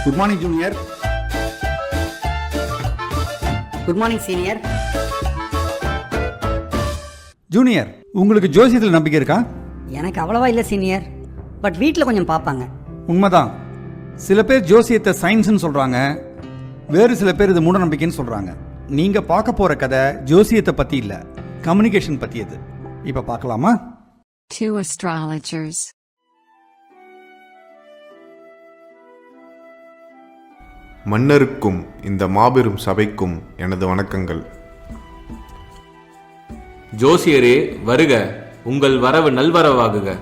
Good morning junior. Good morning senior. Junior, உங்களுக்கு ஜோசியத்தில் நம்பிக்கை இருக்கா? எனக்கு அவ்வளவா இல்லை சீனியர், பட் வீட்டில் கொஞ்சம் பார்ப்பாங்க. உண்மைதான். சில பேர் ஜோசியத்தை சயின்ஸ்னு சொல்கிறாங்க, வேறு சில பேர் இது மூட நம்பிக்கைன்னு சொல்கிறாங்க. நீங்கள் பார்க்க போகிற கதை ஜோசியத்தை பற்றி இல்லை, கம்யூனிகேஷன் பற்றியது. இப்போ பார்க்கலாமா? Two astrologers. மன்னருக்கும் இந்த மாபெரும் சபைக்கும் எனது வணக்கங்கள். ஜோசியரே வருக, உங்கள் வரவு நல்வரவாகுக.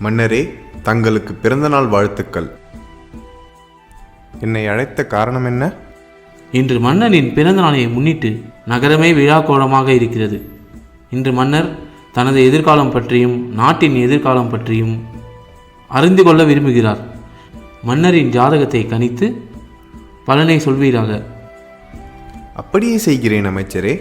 மன்னரே, தங்களுக்கு பிறந்தநாள் வாழ்த்துக்கள். என்னை அழைத்த காரணம் என்ன? இன்று மன்னனின் பிறந்த நாளை முன்னிட்டு நகரமே விழாக்கோலமாக இருக்கிறது. இன்று மன்னர் தனது எதிர்காலம் பற்றியும் நாட்டின் எதிர்காலம் பற்றியும் அறிந்து கொள்ள விரும்புகிறார். மன்னரின் ஜாதகத்தை கணித்து பலனை சொல்வீராக. அப்படியே செய்கிறேன் அமைச்சரே.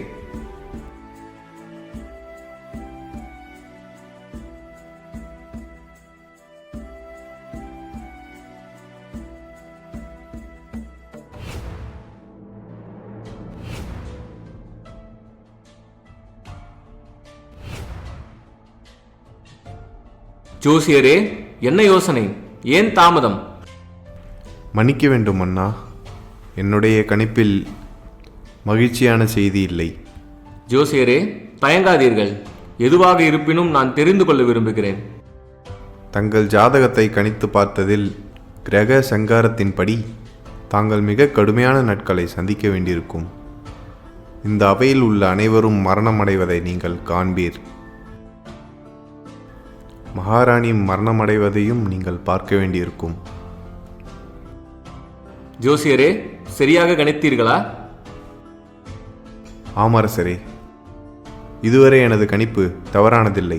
ஜோசியரே, என்ன யோசனை? ஏன் தாமதம்? மன்னிக்க வேண்டும் அண்ணா, என்னுடைய கணிப்பில் மகிழ்ச்சியான செய்தி இல்லை. ஜோசியரே தயங்காதீர்கள், எதுவாக இருப்பினும் நான் தெரிந்து கொள்ள விரும்புகிறேன். தங்கள் ஜாதகத்தை கணித்து பார்த்ததில் கிரக சங்காரத்தின்படி தாங்கள் மிக கடுமையான நாட்களை சந்திக்க வேண்டியிருக்கும். இந்த அவையில் உள்ள அனைவரும் மரணமடைவதை நீங்கள் காண்பீர். மகாராணி மரணமடைவதையும் நீங்கள் பார்க்க வேண்டியிருக்கும். ஜோசியரே, சரியாக கணித்தீர்களா? ஆமரசரே, இதுவரை எனது கணிப்பு தவறானதில்லை.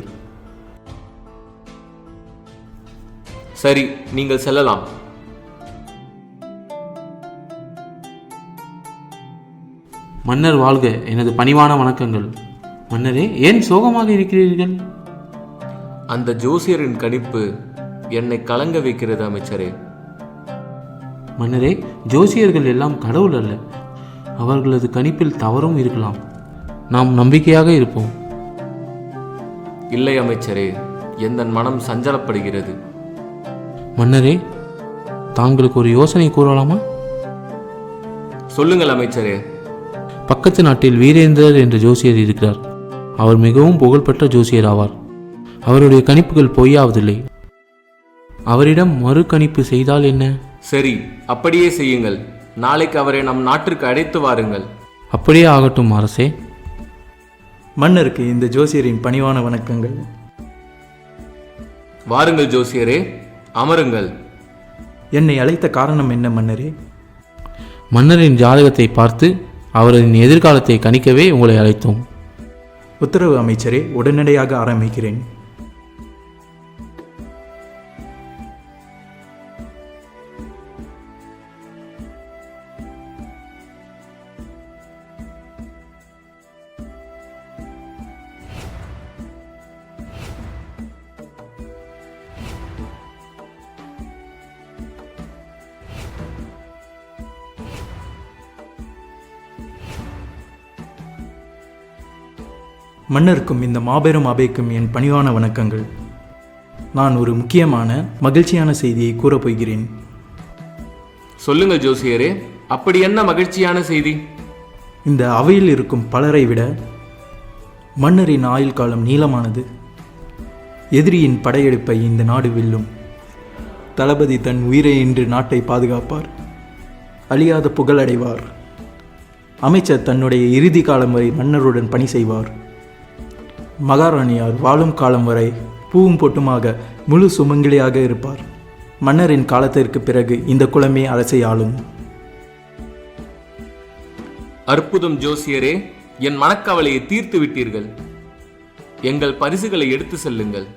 சரி, நீங்கள் செல்லலாம். மன்னர் வாழ்க, எனது பணிவான வணக்கங்கள். மன்னரே, ஏன் சோகமாக இருக்கிறீர்கள்? அந்த ஜோசியரின் கணிப்பு என்னை கலங்க வைக்கிறது அமைச்சரே. மன்னரே, ஜோசியர்கள் எல்லாம் கடவுள் அல்ல. அவர்களது கணிப்பில் தவறும் இருக்கலாம். நாம் நம்பிக்கையாக இருப்போம். இல்லை அமைச்சரே, எந்த மனம் சஞ்சலப்படுகிறது. மன்னரே, தாங்களுக்கு ஒரு யோசனை கூறலாமா? சொல்லுங்கள் அமைச்சரே. பக்கத்து நாட்டில் வீரேந்திரர் என்ற ஜோசியர் இருக்கிறார். அவர் மிகவும் புகழ்பெற்ற ஜோசியர் ஆவார். அவருடைய கணிப்புகள் பொய்யாவதில்லை. அவரிடம் மறு கணிப்பு செய்தால் என்ன? சரி, அப்படியே செய்யுங்கள். நாளைக்கு அவரை நம் நாட்டிற்கு அழைத்து வாருங்கள். அப்படியே ஆகட்டும் அரசே. மன்னருக்கு இந்த ஜோசியரின் பணிவான வணக்கங்கள். வாருங்கள் ஜோசியரே, அமருங்கள். என்னை அழைத்த காரணம் என்ன மன்னரே? மன்னரின் ஜாதகத்தை பார்த்து அவரின் எதிர்காலத்தை கணிக்கவே உங்களை அழைத்தோம். உத்தரவு அமைச்சரே, உடனடியாக ஆரம்பிக்கிறேன். மன்னருக்கும் இந்த மாபெரும் அவைக்கும் என் பணிவான வணக்கங்கள். நான் ஒரு முக்கியமான மகிழ்ச்சியான செய்தியை கூறப்போகிறேன். சொல்லுங்கள் ஜோசியரே, அப்படி என்ன மகிழ்ச்சியான செய்தி? இந்த அவையில் இருக்கும் பலரை விட மன்னரின் ஆயுள் காலம் நீளமானது. எதிரியின் படையெடுப்பை இந்த நாடு வெல்லும். தளபதி தன் உயிரை இன்று நாட்டை பாதுகாப்பார். அழியாத புகழடைவார். அமைச்சர் தன்னுடைய இறுதி காலம் வரை மன்னருடன் பணி செய்வார். மகாராணியார் வாழும் காலம் வரை பூவும் பொட்டுமாக முழு சுமங்கலியாக இருப்பார். மன்னரின் காலத்திற்கு பிறகு இந்த குலமே அரசை ஆளும். அற்புதம் ஜோசியரே, என் மனக்கவலையை தீர்த்து விட்டீர்கள். எங்கள் பரிசுகளை எடுத்து செல்லுங்கள்.